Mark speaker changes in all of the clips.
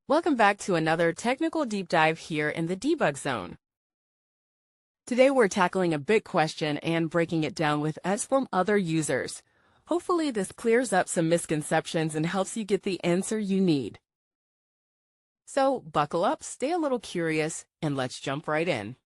Speaker 1: Welcome back to another technical deep dive here in the debug zone. Today we're tackling a big question and breaking it down with us from other users. Hopefully this clears up some misconceptions and helps you get the answer you need. So buckle up, stay a little curious, and let's jump right in.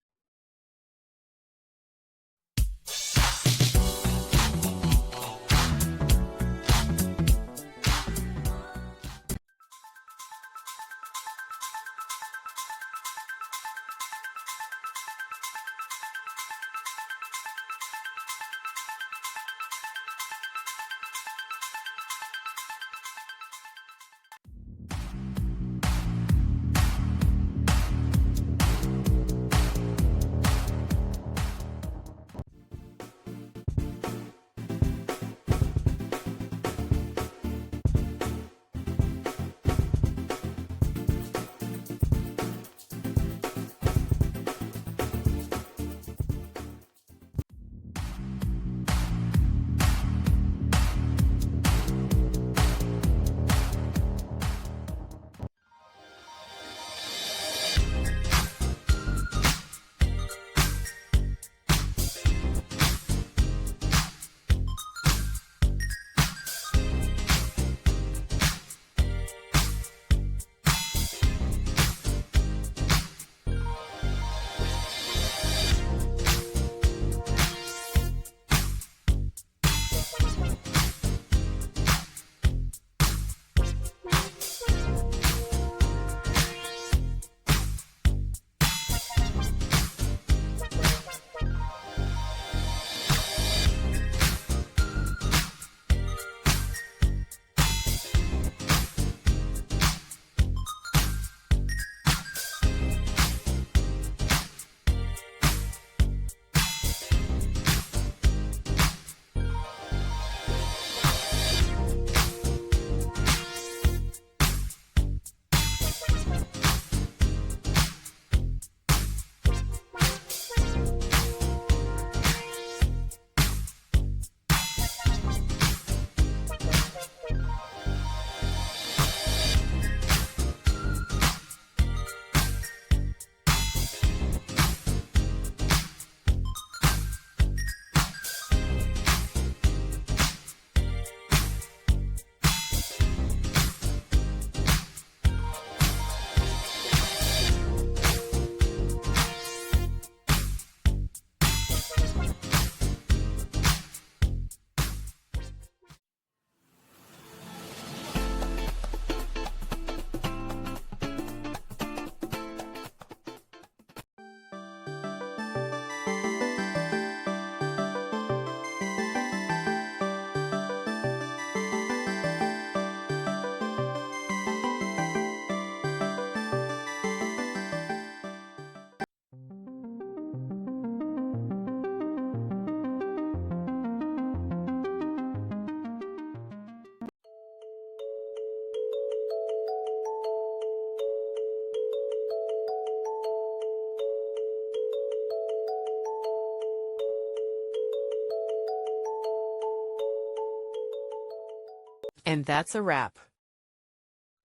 Speaker 1: And that's a wrap.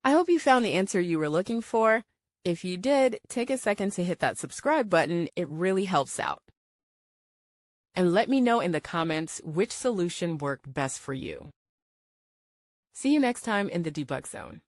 Speaker 1: I hope you found the answer you were looking for. If you did, take a second to hit that subscribe button. It really helps out. And let me know in the comments which solution worked best for you. See you next time in the debug zone.